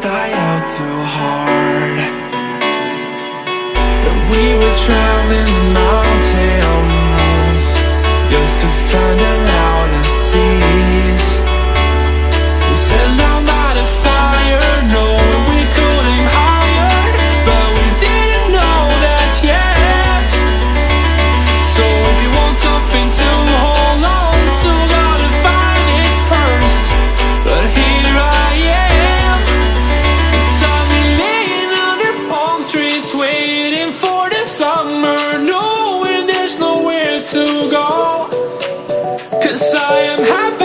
Die out too hard. And we were traveling the mountains just to find the loudest seas. We set down by the fire, knowing we could aim higher, but we didn't know that yet. So if you want something to hold on to, gotta find it first. But here I am, waiting for the summer, knowing there's nowhere to go. 'Cause I am happy.